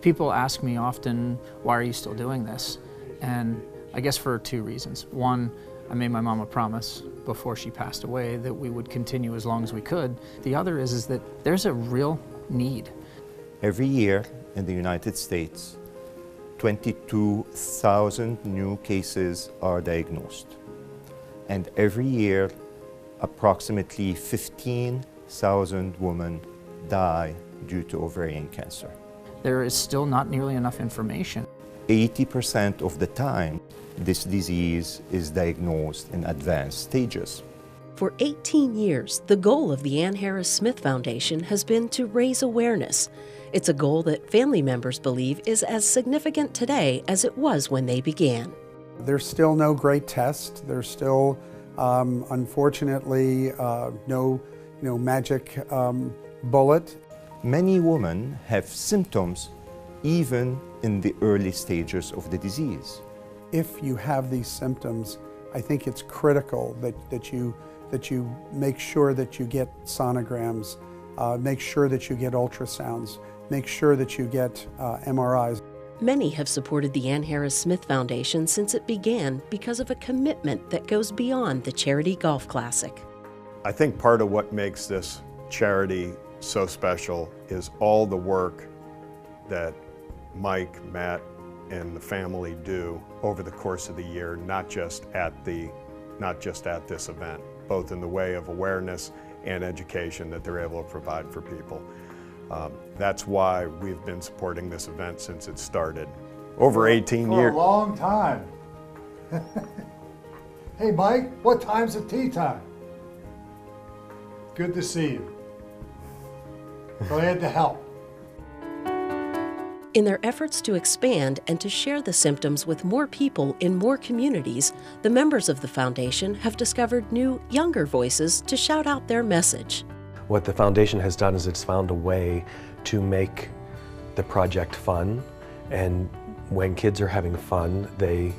People ask me often, why are you still doing this? And I guess for two reasons. One, I made my mom a promise before she passed away that we would continue as long as we could. The other is that there's a real need. Every year in the United States, 22,000 new cases are diagnosed. And every year, approximately 15,000 women die due to ovarian cancer. There is still not nearly enough information. 80% of the time, this disease is diagnosed in advanced stages. For 18 years, the goal of the Ann Harris Smith Foundation has been to raise awareness. It's a goal that family members believe is as significant today as it was when they began. There's still no great test. There's still, unfortunately, no magic bullet. Many women have symptoms even in the early stages of the disease. If you have these symptoms, I think it's critical that you make sure that you get sonograms, make sure that you get ultrasounds, make sure that you get MRIs. Many have supported the Ann Harris Smith Foundation since it began because of a commitment that goes beyond the Charity Golf Classic. I think part of what makes this charity so special is all the work that Mike, Matt, and the family do over the course of the year, not just at this event, both in the way of awareness and education that they're able to provide for people. That's why we've been supporting this event since it started. Over 18 years. For a long time. Hey Mike, what time's the tea time? Good to see you. Glad to help. In their efforts to expand and to share the symptoms with more people in more communities, the members of the foundation have discovered new, younger voices to shout out their message. What the foundation has done is it's found a way to make the project fun, and when kids are having fun, they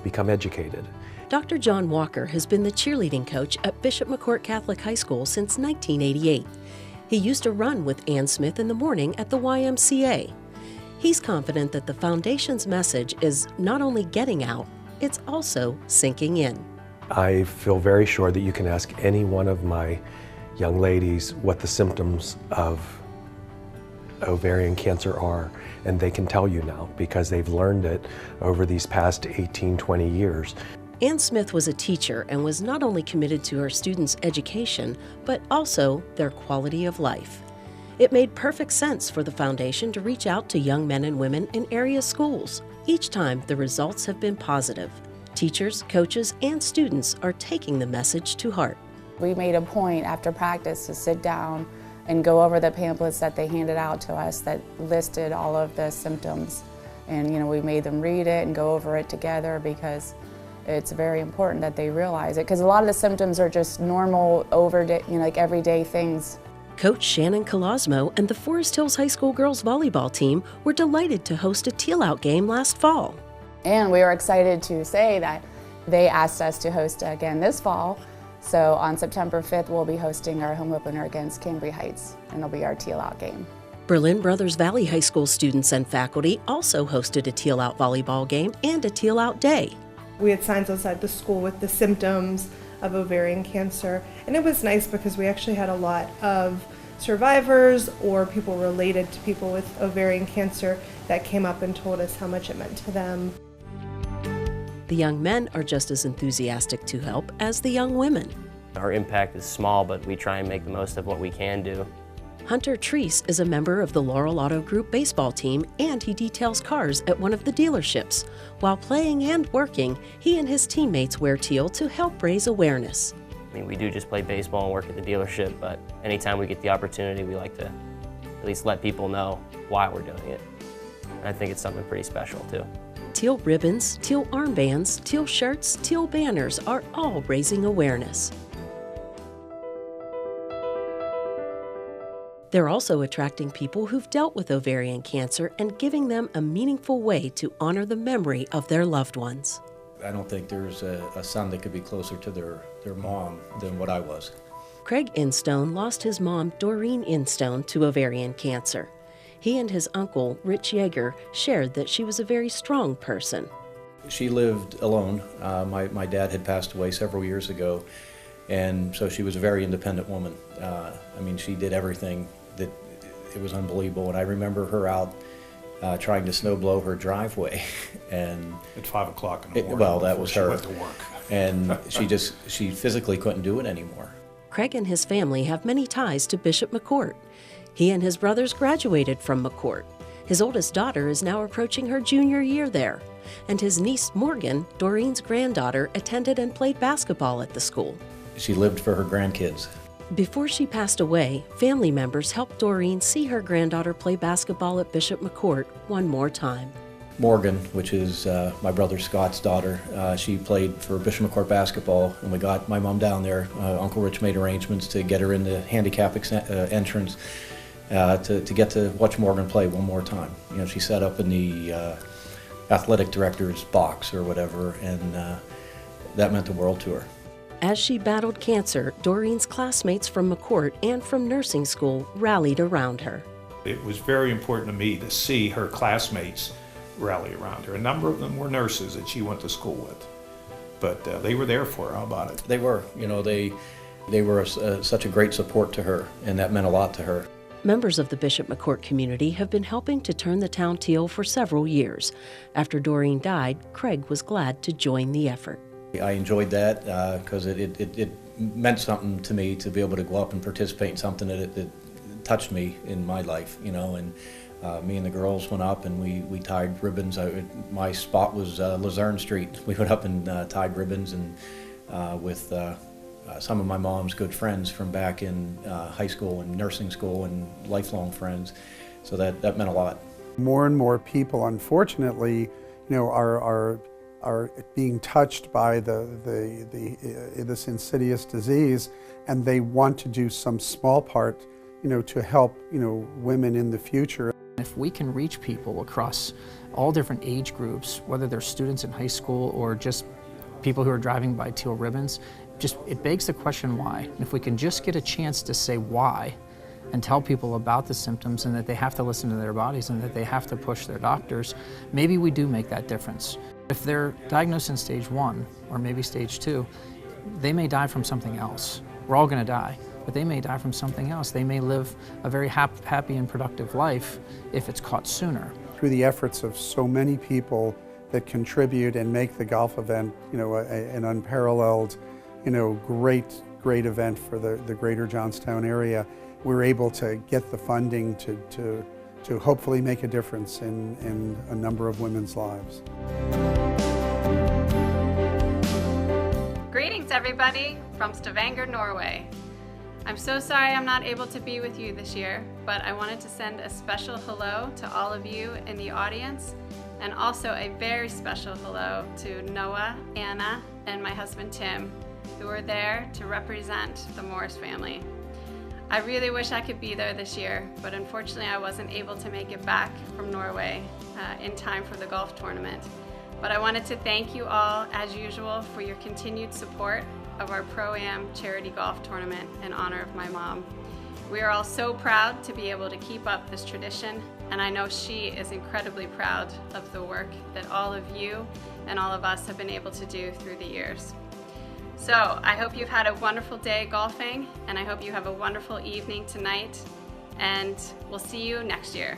become educated. Dr. John Walker has been the cheerleading coach at Bishop McCourt Catholic High School since 1988. He used to run with Ann Smith in the morning at the YMCA. He's confident that the foundation's message is not only getting out, it's also sinking in. I feel very sure that you can ask any one of my young ladies what the symptoms of ovarian cancer are, and they can tell you now because they've learned it over these past 18, 20 years. Ann Smith was a teacher and was not only committed to her students' education, but also their quality of life. It made perfect sense for the foundation to reach out to young men and women in area schools. Each time, the results have been positive. Teachers, coaches, and students are taking the message to heart. We made a point after practice to sit down and go over the pamphlets that they handed out to us that listed all of the symptoms. And we made them read it and go over it together because it's very important that they realize it, because a lot of the symptoms are just normal, like everyday things. Coach Shannon Colosmo and the Forest Hills High School girls volleyball team were delighted to host a teal-out game last fall. And we were excited to say that they asked us to host again this fall. So on September 5th, we'll be hosting our home opener against Cambria Heights, and it'll be our teal-out game. Berlin Brothers Valley High School students and faculty also hosted a teal-out volleyball game and a teal-out day. We had signs outside the school with the symptoms of ovarian cancer, and it was nice because we actually had a lot of survivors or people related to people with ovarian cancer that came up and told us how much it meant to them. The young men are just as enthusiastic to help as the young women. Our impact is small, but we try and make the most of what we can do. Hunter Treese is a member of the Laurel Auto Group baseball team, and he details cars at one of the dealerships. While playing and working, he and his teammates wear teal to help raise awareness. I mean, we do just play baseball and work at the dealership, but anytime we get the opportunity, we like to at least let people know why we're doing it. And I think it's something pretty special, too. Teal ribbons, teal armbands, teal shirts, teal banners are all raising awareness. They're also attracting people who've dealt with ovarian cancer and giving them a meaningful way to honor the memory of their loved ones. I don't think there's a son that could be closer to their mom than what I was. Craig Instone lost his mom, Doreen Instone, to ovarian cancer. He and his uncle, Rich Yeager, shared that she was a very strong person. She lived alone. My dad had passed away several years ago, and so she was a very independent woman. I mean, she did everything that it was unbelievable. And I remember her out trying to snow blow her driveway, and at 5 o'clock in the morning. Well, that was her. She went to work. And she physically couldn't do it anymore. Craig and his family have many ties to Bishop McCourt. He and his brothers graduated from McCourt. His oldest daughter is now approaching her junior year there. And his niece, Morgan, Doreen's granddaughter, attended and played basketball at the school. She lived for her grandkids. Before she passed away, family members helped Doreen see her granddaughter play basketball at Bishop McCourt one more time. Morgan, which is my brother Scott's daughter, she played for Bishop McCourt basketball, and we got my mom down there. Uncle Rich made arrangements to get her in the handicap entrance to get to watch Morgan play one more time. You know, she sat up in the athletic director's box or whatever, and that meant the world to her. As she battled cancer, Doreen's classmates from McCourt and from nursing school rallied around her. It was very important to me to see her classmates rally around her. A number of them were nurses that she went to school with, but they were there for her. How about it? They were. You know, they were such a great support to her, and that meant a lot to her. Members of the Bishop McCourt community have been helping to turn the town teal for several years. After Doreen died, Craig was glad to join the effort. I enjoyed that because it meant something to me to be able to go up and participate in something that touched me in my life, you know. And me and the girls went up and we tied ribbons. My spot was Luzerne Street. We went up and tied ribbons, and with some of my mom's good friends from back in high school and nursing school and lifelong friends. So that meant a lot. More and more people, unfortunately, you know, are being touched by this insidious disease, and they want to do some small part, you know, to help, you know, women in the future. If we can reach people across all different age groups, whether they're students in high school or just people who are driving by teal ribbons, it begs the question why. And if we can just get a chance to say why and tell people about the symptoms and that they have to listen to their bodies and that they have to push their doctors, maybe we do make that difference. If they're diagnosed in stage 1 or maybe stage 2, they may die from something else. We're all going to die, but they may die from something else. They may live a very happy and productive life if it's caught sooner. Through the efforts of so many people that contribute and make the golf event, you know, an unparalleled, you know, great event for the greater Johnstown area, we're able to get the funding to hopefully make a difference in a number of women's lives. Greetings everybody from Stavanger, Norway. I'm so sorry I'm not able to be with you this year, but I wanted to send a special hello to all of you in the audience, and also a very special hello to Noah, Anna, and my husband Tim, who are there to represent the Morris family. I really wish I could be there this year, but unfortunately I wasn't able to make it back from Norway in time for the golf tournament. But I wanted to thank you all, as usual, for your continued support of our Pro-Am charity golf tournament in honor of my mom. We are all so proud to be able to keep up this tradition, and I know she is incredibly proud of the work that all of you and all of us have been able to do through the years. So I hope you've had a wonderful day golfing, and I hope you have a wonderful evening tonight, and we'll see you next year.